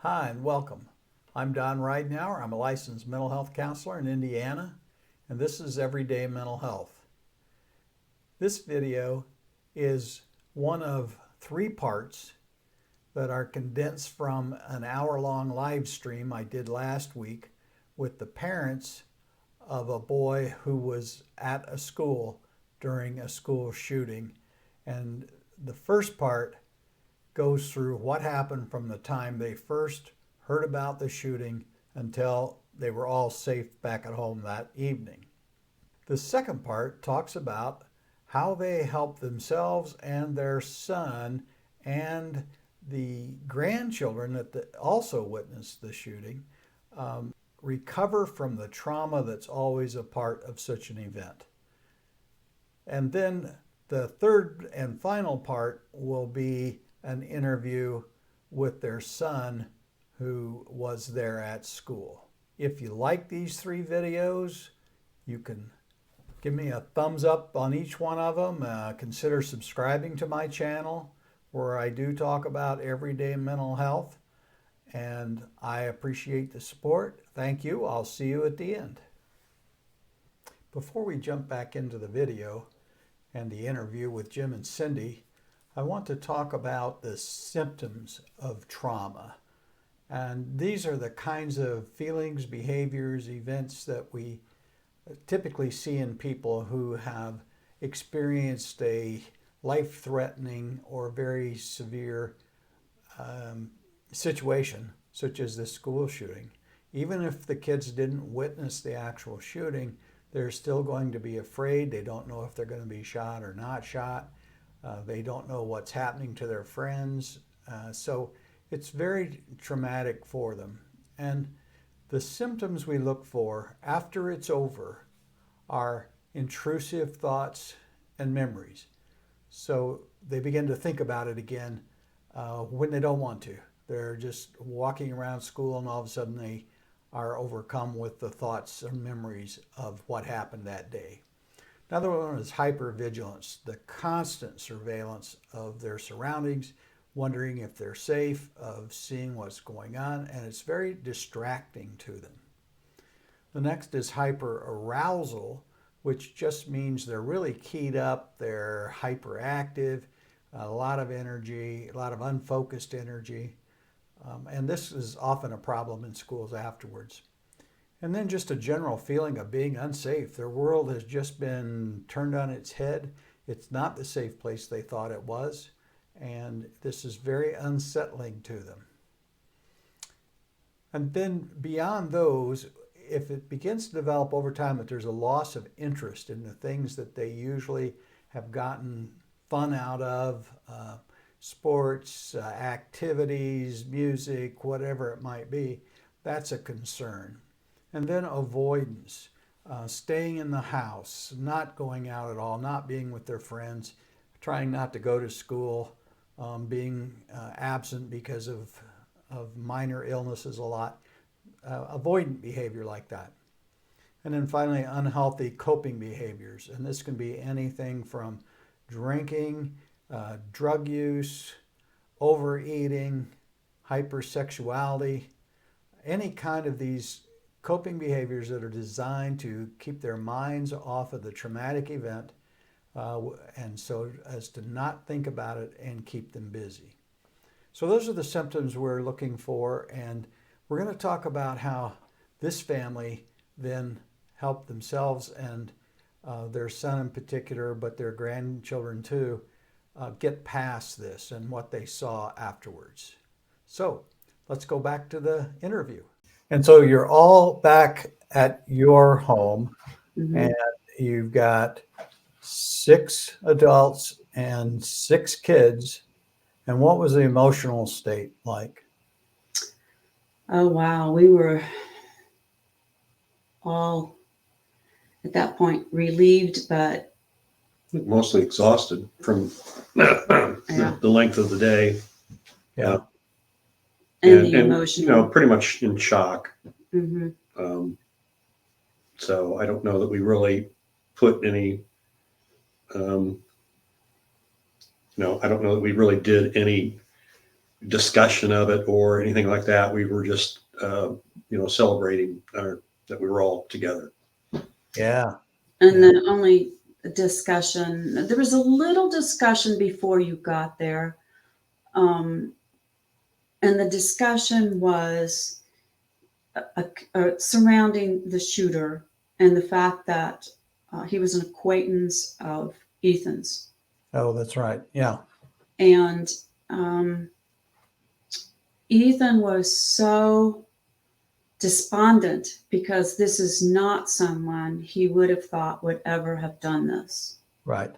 Hi and welcome. I'm Don Ridenauer. I'm a licensed mental health counselor in Indiana, and this is Everyday Mental Health. This video is one of 3 parts that are condensed from an hour-long live stream I did last week with the parents of a boy who was at a school during a school shooting. And the first part goes through what happened from the time they first heard about the shooting until they were all safe back at home that evening. The second part talks about how they helped themselves and their son and the grandchildren that also witnessed the shooting recover from the trauma that's always a part of such an event. And then the third and final part will be an interview with their son who was there at school. If you like these 3 videos, you can give me a thumbs up on each one of them. Consider subscribing to my channel where I do talk about everyday mental health. And I appreciate the support. Thank you. I'll see you at the end. Before we jump back into the video and the interview with Jim and Cindy, I want to talk about the symptoms of trauma. And these are the kinds of feelings, behaviors, events that we typically see in people who have experienced a life-threatening or very severe situation, such as this school shooting. Even if the kids didn't witness the actual shooting, they're still going to be afraid. They don't know if they're going to be shot or not shot. They don't know what's happening to their friends. So it's very traumatic for them. And the symptoms we look for after it's over are intrusive thoughts and memories. So they begin to think about it again when they don't want to. They're just walking around school and all of a sudden they are overcome with the thoughts and memories of what happened that day. Another one is hypervigilance, the constant surveillance of their surroundings, wondering if they're safe, of seeing what's going on, and it's very distracting to them. The next is hyperarousal, which just means they're really keyed up, they're hyperactive, a lot of energy, a lot of unfocused energy, and this is often a problem in schools afterwards. And then just a general feeling of being unsafe. Their world has just been turned on its head. It's not the safe place they thought it was. And this is very unsettling to them. And then beyond those, if it begins to develop over time that there's a loss of interest in the things that they usually have gotten fun out of, sports, activities, music, whatever it might be, that's a concern. And then avoidance, staying in the house, not going out at all, not being with their friends, trying not to go to school, being absent because of minor illnesses a lot, avoidant behavior like that. And then finally, unhealthy coping behaviors. And this can be anything from drinking, drug use, overeating, hypersexuality, any kind of these coping behaviors that are designed to keep their minds off of the traumatic event and so as to not think about it and keep them busy. So those are the symptoms we're looking for, and we're going to talk about how this family then helped themselves and their son in particular, but their grandchildren too, get past this and what they saw afterwards. So let's go back to the interview. And so you're all back at your home, and you've got 6 adults and 6 kids. And what was the emotional state like? Oh, wow. We were all at that point relieved, but mostly exhausted from the length of the day. Yeah. and the emotional. Pretty much in shock. Mm-hmm. So I don't know that we really put any, I don't know that we really did any discussion of it or anything like that. We were just, celebrating that we were all together. Yeah. And Yeah. the only discussion, there was a little discussion before you got there. And the discussion was surrounding the shooter and the fact that he was an acquaintance of Ethan's. Oh, that's right. Yeah. And Ethan was so despondent because this is not someone he would have thought would ever have done this. Right.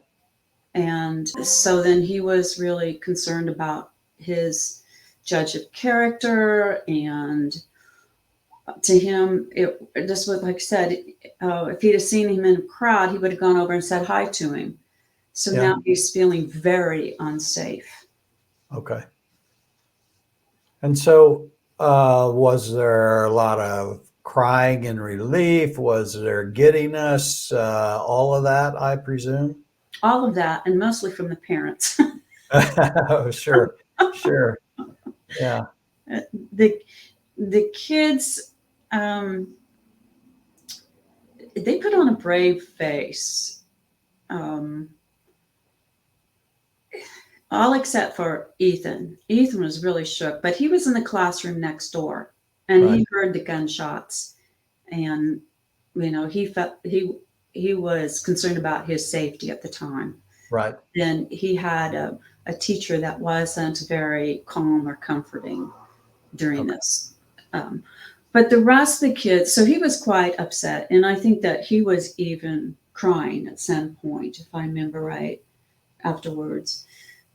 And so then he was really concerned about his judge of character. And to him, it just was like I said, if he'd have seen him in a crowd, he would have gone over and said hi to him. So Yeah. now he's feeling very unsafe. Okay. And so, was there a lot of crying and relief? Was there giddiness? All of that, I presume? All of that, and mostly from the parents. Oh, sure. Sure. Yeah. the kids, they put on a brave face. All except for Ethan. Ethan was really shook, but he was in the classroom next door and Right. he heard the gunshots, and he felt he was concerned about his safety at the time. Right. And he had a teacher that wasn't very calm or comforting during Okay. this. But the rest of the kids, so he was quite upset, and I think that he was even crying at some point, if I remember right, afterwards.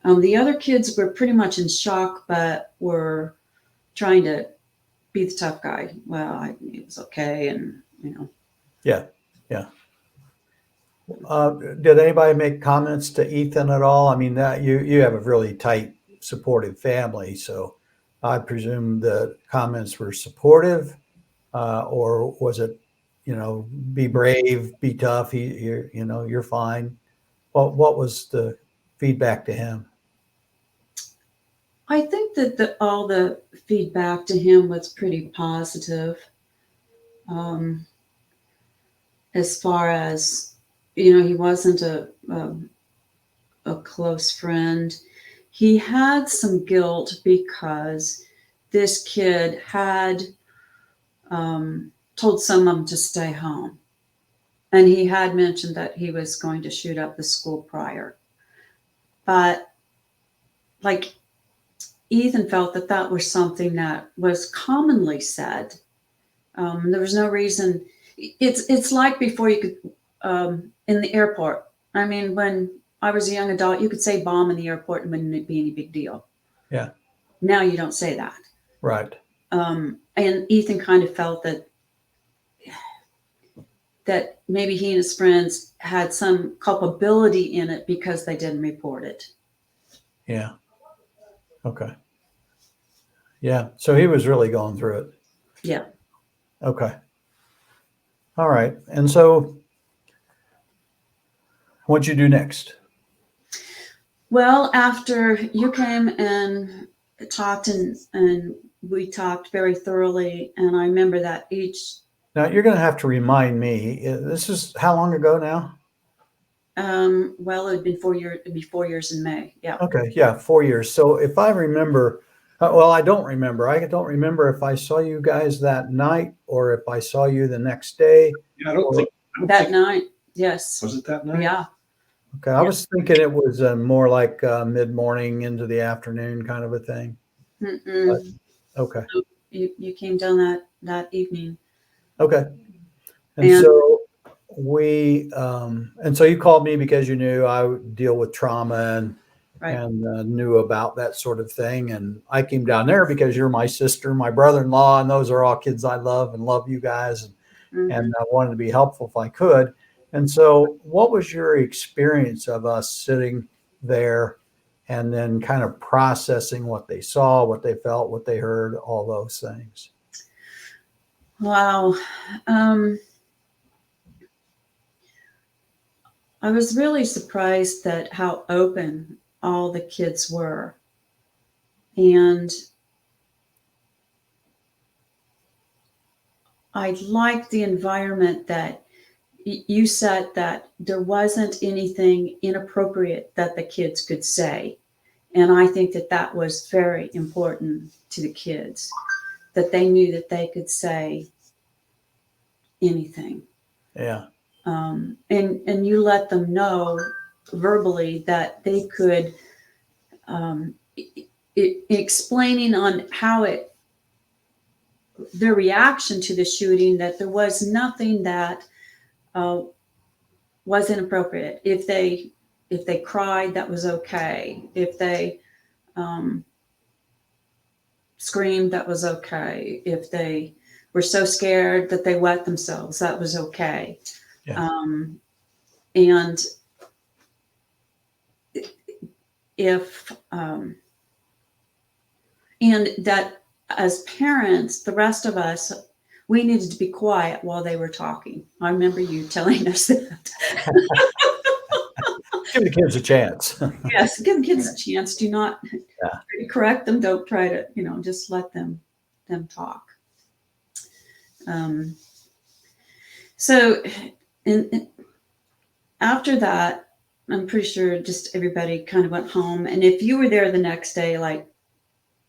The other kids were pretty much in shock, but were trying to be the tough guy. Well, it was okay, and Yeah. Yeah. Did anybody make comments to Ethan at all? I mean, that you have a really tight, supportive family, so I presume the comments were supportive, or was it, be brave, be tough, you're fine. What was the feedback to him? I think that all the feedback to him was pretty positive. As far as he wasn't a close friend. He had some guilt because this kid had told some of them to stay home. And he had mentioned that he was going to shoot up the school prior. But like Ethan felt that was something that was commonly said. There was no reason. It's like before you could, in the airport. I mean, when I was a young adult, you could say bomb in the airport and wouldn't be any big deal. Yeah. Now you don't say that. Right. And Ethan kind of felt that maybe he and his friends had some culpability in it because they didn't report it. Yeah. Okay. Yeah. So he was really going through it. Yeah. Okay. All right. And so what'd you do next? Well, after you came and talked and we talked very thoroughly, and I remember that each. Now you're going to have to remind me. This is how long ago now? Well, it had been 4 years. It'd be 4 years in May. Yeah. Okay. Yeah, 4 years. So if I remember, well, I don't remember. I don't remember if I saw you guys that night or if I saw you the next day. Yeah, I don't think that night. Yes. Was it that night? Yeah. Okay. I was thinking it was more like mid-morning into the afternoon kind of a thing. But, okay. So you came down that evening. Okay. And so and so you called me because you knew I would deal with trauma and Right. and knew about that sort of thing. And I came down there because you're my sister, my brother-in-law, and those are all kids I love and love you guys. And I wanted to be helpful if I could. And so what was your experience of us sitting there and then kind of processing what they saw, what they felt, what they heard, all those things? Wow. I was really surprised at how open all the kids were. And I like the environment that you said, that there wasn't anything inappropriate that the kids could say. And I think that that was very important to the kids, that they knew that they could say anything. Yeah. And you let them know verbally that they could, explaining on how their reaction to the shooting, that there was nothing that was inappropriate. If they cried, that was okay. If they screamed, that was okay. If they were so scared that they wet themselves, that was okay. Yeah. And if and that as parents, the rest of us, we needed to be quiet while they were talking. I remember you telling us that. Give the kids a chance. Yes, give kids a chance. Do not Yeah. try to correct them. Don't try to, just let them talk. So, and after that, I'm pretty sure just everybody kind of went home. And if you were there the next day, like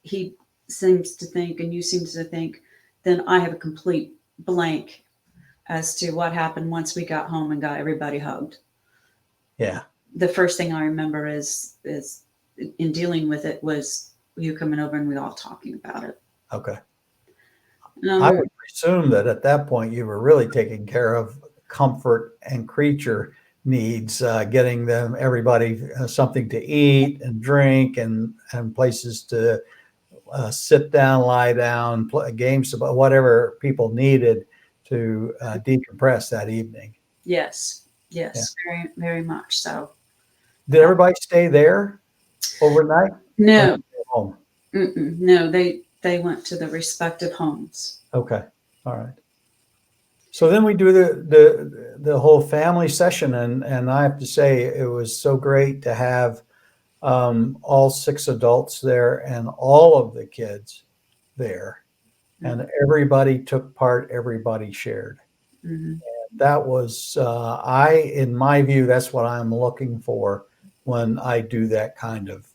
he seems to think and you seem to think, then I have a complete blank as to what happened once we got home and got everybody hugged. Yeah. The first thing I remember is in dealing with it was you coming over and we all talking about it. Okay. I would presume that at that point you were really taking care of comfort and creature needs, getting everybody something to eat and drink and places to sit down, lie down, play games, about whatever people needed to decompress that evening. Yes, very, very much so. Did everybody stay there overnight? No, Home. No, they went to the respective homes. Okay, all right. So then we do the whole family session, and I have to say it was so great to have all 6 adults there and all of the kids there, and everybody took part, everybody shared. Mm-hmm. That was in my view, that's what I'm looking for when I do that kind of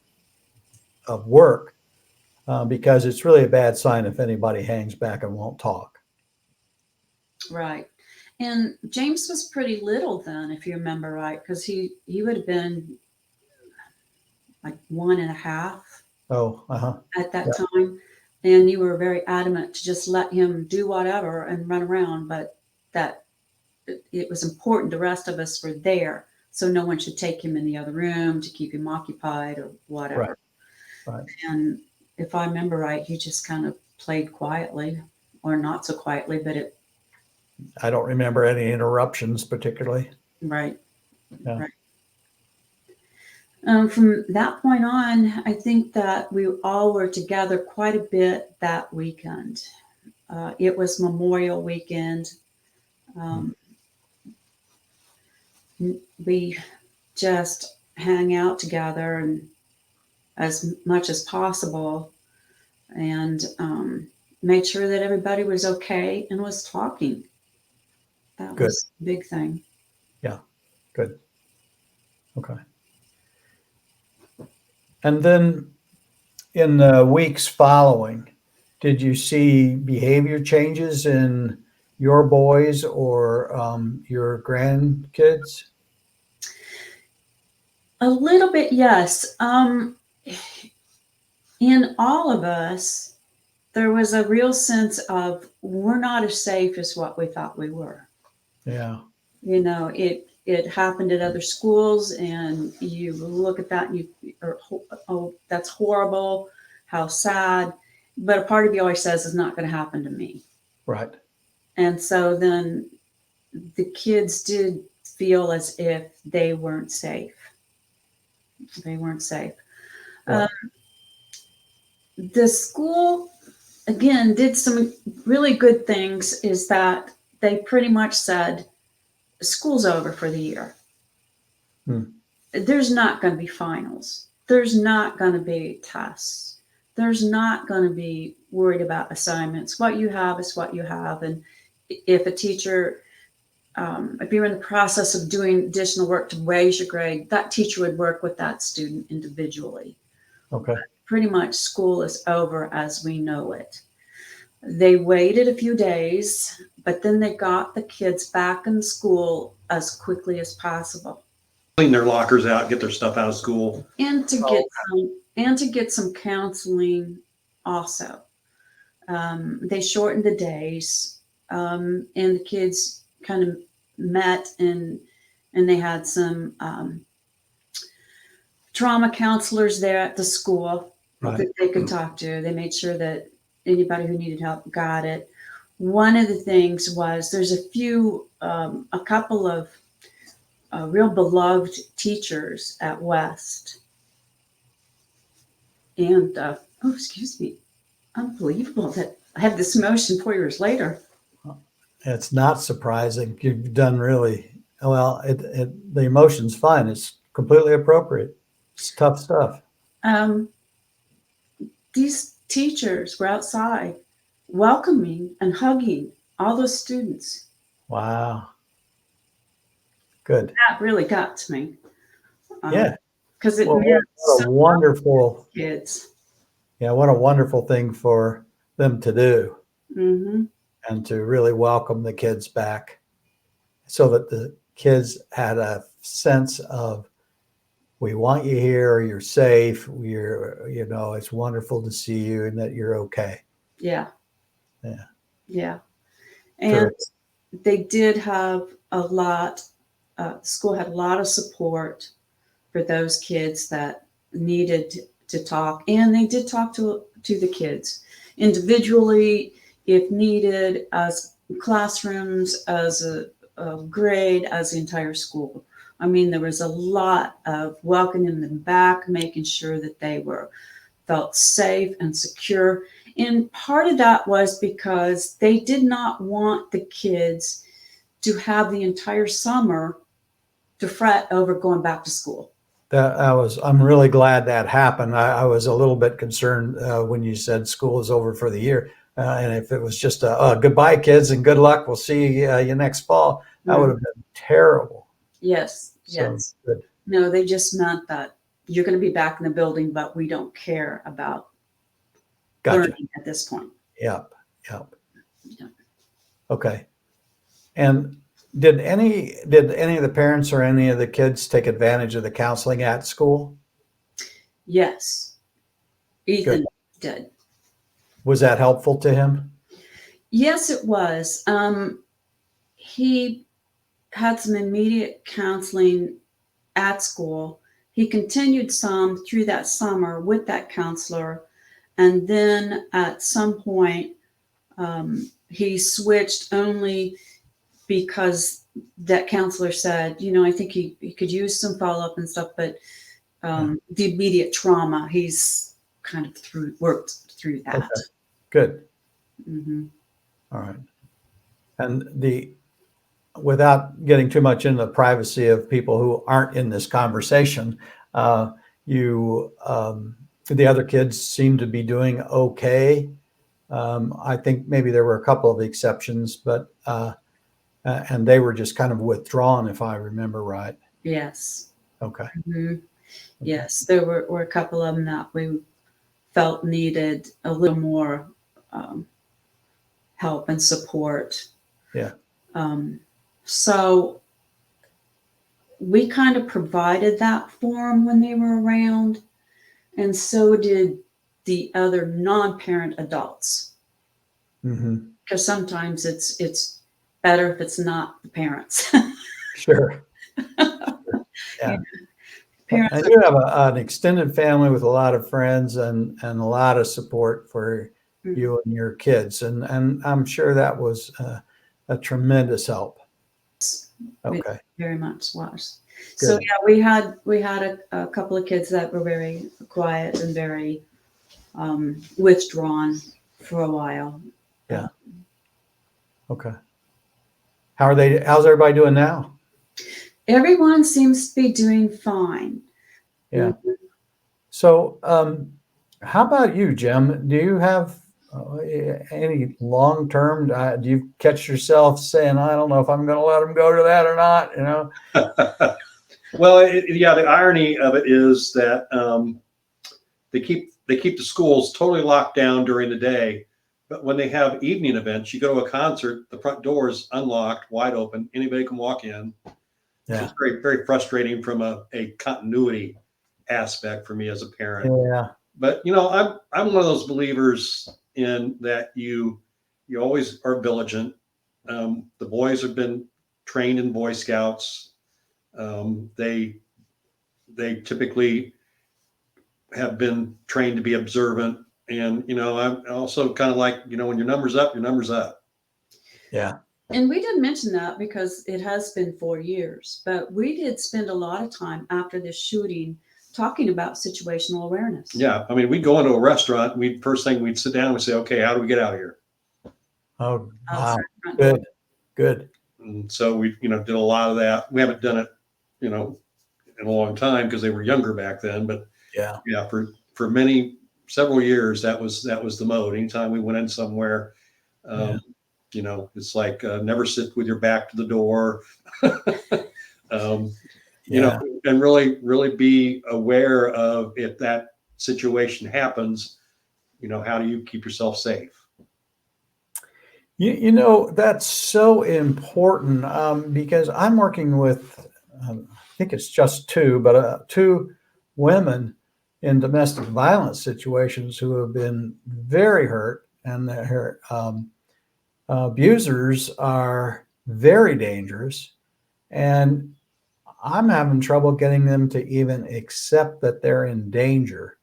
work, because it's really a bad sign if anybody hangs back and won't talk. Right. And James was pretty little then, if you remember right, because he would have been like 1.5 at that time. And you were very adamant to just let him do whatever and run around, but that it was important the rest of us were there, so no one should take him in the other room to keep him occupied or whatever. Right. And if I remember right, he just kind of played quietly, or not so quietly, but I don't remember any interruptions particularly. Right. Yeah. Right. From that point on, I think that we all were together quite a bit that weekend. It was Memorial Weekend. We just hang out together and as much as possible, and made sure that everybody was okay and was talking. That Good. was a big thing. Yeah, good. Okay. And then in the weeks following, did you see behavior changes in your boys or your grandkids? A little bit, yes. In all of us, there was a real sense of we're not as safe as what we thought we were. Yeah. It happened at other schools, and you look at that and oh, that's horrible, how sad. But a part of you always says it's not going to happen to me. Right. And so then the kids did feel as if they weren't safe. They weren't safe. Right. The school, again, did some really good things, is that they pretty much said, school's over for the year. There's not going to be finals. There's not going to be tests. there's not going to be worried about assignments. What you have is what you have. And if a teacher, if you're in the process of doing additional work to raise your grade, that teacher would work with that student individually. Okay. Pretty much school is over as we know it. They waited a few days, but then they got the kids back in school as quickly as possible. Clean their lockers out, get their stuff out of school. And to get some counseling also. They shortened the days, and the kids kind of met and they had some trauma counselors there at the school that they could talk to. They made sure that anybody who needed help got it. One of the things was there's a couple of real beloved teachers at West. And, excuse me, unbelievable that I have this motion 4 years later. It's not surprising. You've done really well. The emotion's fine. It's completely appropriate. It's tough stuff. These teachers were outside welcoming and hugging all those students. Wow. Good. That really got to me. Yeah. Because it Well, meant what a wonderful kids. Yeah, what a wonderful thing for them to do, Mm-hmm. and to really welcome the kids back so that the kids had a sense of, we want you here, you're safe, it's wonderful to see you and that you're okay. Yeah. Yeah. Yeah. And Sure. they did have a lot, school had a lot of support for those kids that needed to talk. And they did talk to the kids individually, if needed, as classrooms, as a grade, as the entire school. I mean, there was a lot of welcoming them back, making sure that they felt safe and secure. And part of that was because they did not want the kids to have the entire summer to fret over going back to school. I'm really glad that happened. I was a little bit concerned when you said school is over for the year. And if it was just goodbye, kids, and good luck, we'll see you next fall, that would have been terrible. Yes. So, Yes. good. No, they just meant that you're going to be back in the building, but we don't care about learning at this point. Yep. Yeah. Okay. And did any of the parents or any of the kids take advantage of the counseling at school? Yes. Ethan did. Was that helpful to him? Yes, it was. He had some immediate counseling at school. He continued some through that summer with that counselor. And then at some point, he switched only because that counselor said, I think he could use some follow-up and stuff, but the immediate trauma, he's kind of worked through that. Okay. Good. Mm-hmm. All right. And without getting too much into the privacy of people who aren't in this conversation, the other kids seem to be doing okay. I think maybe there were a couple of exceptions, but and they were just kind of withdrawn, if I remember right. Yes. Okay. Mm-hmm. Yes, there were a couple of them that we felt needed a little more help and support. Yeah. So we kind of provided that for them when they were around, and so did the other non-parent adults. Mm-hmm. Because sometimes it's better if it's not the parents. Sure. Yeah. Parents And you have an extended family with a lot of friends and a lot of support for you and your kids. And I'm sure that was a tremendous help. Okay. It very much was. Good. So yeah, we had a couple of kids that were very quiet and very withdrawn for a while. Yeah. Okay. How's everybody doing now? Everyone seems to be doing fine. Yeah. So How about you, Jim? Do you have any long term? Do you catch yourself saying, "I don't know if I'm going to let them go to that or not"? You know? Well, yeah, the irony of it is that they keep the schools totally locked down during the day, but when they have evening events, you go to a concert, the front door is unlocked, wide open, anybody can walk in. So Yeah, it's very, very frustrating from a continuity aspect for me as a parent. yeah, But I'm one of those believers in that you always are vigilant. The boys have been trained in Boy Scouts. They typically have been trained to be observant, and I'm also kind of like, when your number's up, your number's up. yeah. And we didn't mention that because it has been 4 years, but we did spend a lot of time after this shooting talking about situational awareness. Yeah, I mean, we'd go into a restaurant. We first thing we'd sit down and say, okay, how do we get out of here? Oh, wow. Outside front door. Good, good. And so we did a lot of that. We haven't done it you know in a long time because they were younger back then, but Yeah, yeah, for several years that was the mode. Anytime we went in somewhere, yeah, um, it's like never sit with your back to the door. um, yeah. and really be aware of, if that situation happens, how do you keep yourself safe? That's so important because I'm working with, I think it's just two, but two women in domestic violence situations who have been very hurt, and their abusers are very dangerous. And I'm having trouble getting them to even accept that they're in danger,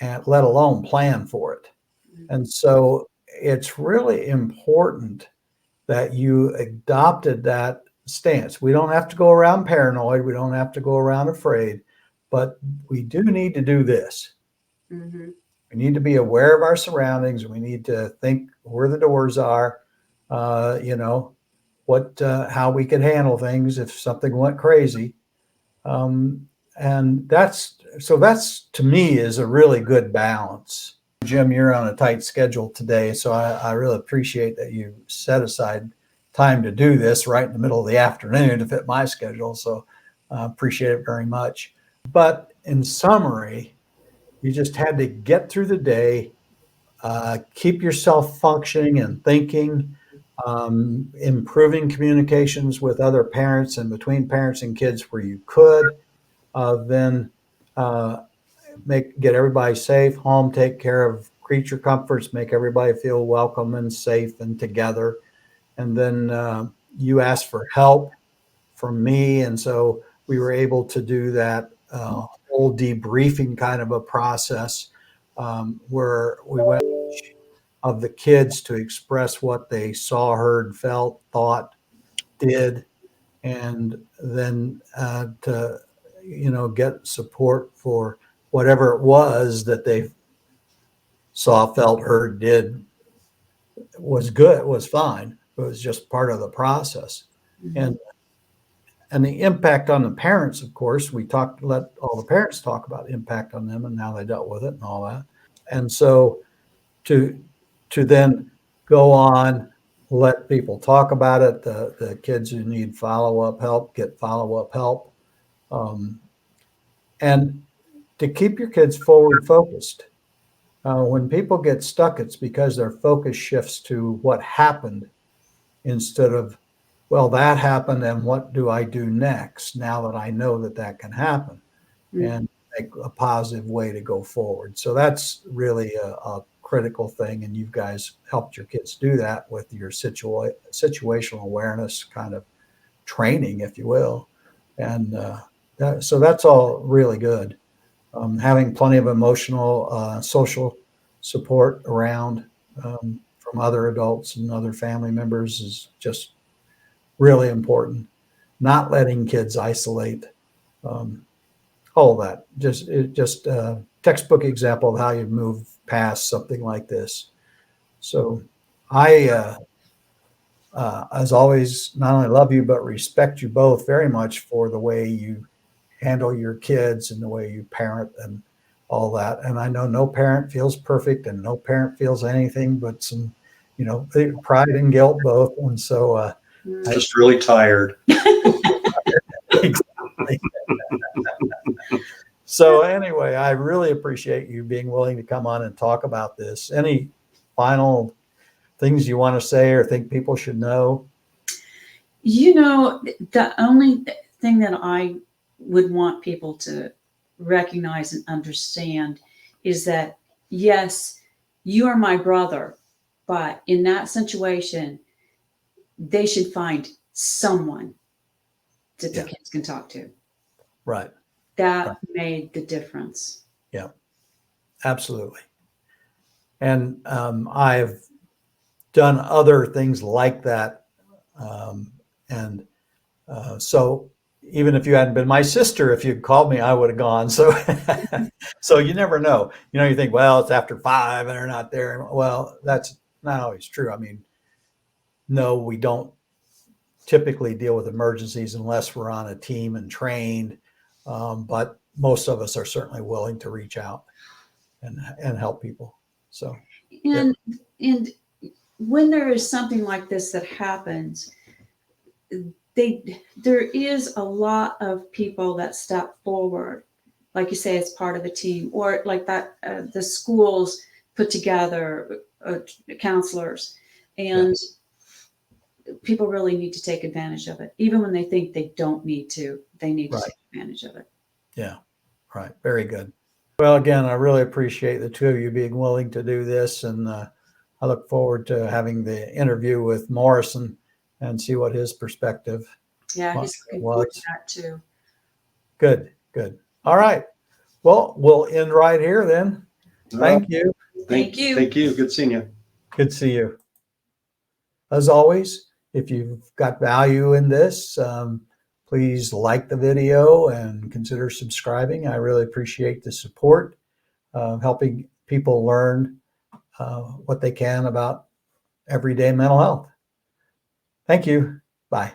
and let alone plan for it. And so it's really important that you adopted that stance. We don't have to go around paranoid. We don't have to go around afraid, but we do need to do this. Mm-hmm. We need to be aware of our surroundings. We need to think where the doors are, uh, you know, how we could handle things if something went crazy. Um, and that's to me is a really good balance. Jim, you're on a tight schedule today, so I really appreciate that you set aside time to do this right in the middle of the afternoon to fit my schedule. So I appreciate it very much. But in summary, you just had to get through the day, keep yourself functioning and thinking, improving communications with other parents and between parents and kids where you could, then uh, get everybody safe, home, take care of creature comforts, make everybody feel welcome and safe and together. And then you asked for help from me. And so we were able to do that whole debriefing kind of a process where we went of the kids to express what they saw, heard, felt, thought, did, and then to get support for whatever it was that they saw, felt, heard, did was good, was fine. It was just part of the process. Mm-hmm. And the impact on the parents, of course, let all the parents talk about impact on them and how they dealt with it and all that. And so to then go on, let people talk about it. The kids who need follow-up help get follow-up help. Um, and to keep your kids forward focused. When people get stuck, it's because their focus shifts to what happened instead of, well, that happened, and what do I do next now that I know that that can happen, Mm-hmm. and make a positive way to go forward. So that's really a critical thing, and you guys helped your kids do that with your situational awareness kind of training, if you will, and so that's all really good. Having plenty of emotional, social support around from other adults and other family members is just really important. Not letting kids isolate, um, all of that. Just a textbook example of how you move past something like this. So I, as always, not only love you but respect you both very much for the way you handle your kids and the way you parent them. all that. And I know no parent feels perfect and no parent feels anything but some, pride and guilt both. And so, Just really tired. exactly. So anyway, I really appreciate you being willing to come on and talk about this. Any final things you want to say or think people should know? The only thing that I would want people to recognize and understand is that, yes, you are my brother, but in that situation, they should find someone that the Yeah. kids can talk to. Right. That Right. made the difference. Yeah, absolutely. And I've done other things like that. And so even if you hadn't been my sister, if you'd called me, I would have gone. So, so you never know. You think, well, it's after 5 and they're not there. Well, that's not always true. I mean, no, we don't typically deal with emergencies unless we're on a team and trained. But most of us are certainly willing to reach out and help people. So, And and when there is something like this that happens, there is a lot of people that step forward, like you say, as part of a team, or like that the schools put together counselors, and people really need to take advantage of it, even when they think they don't need to. They need to right. take advantage of it. Yeah, right. Very good. Well, again, I really appreciate the two of you being willing to do this, and I look forward to having the interview with Morrison and see what his perspective Yeah, he's looking forward to that too. Good, good. All right. Well, we'll end right here then. Thank you. Thank you. Thank you. Good seeing you. Good to see you. As always, if you've got value in this, please like the video and consider subscribing. I really appreciate the support, helping people learn what they can about everyday mental health. Thank you. Bye.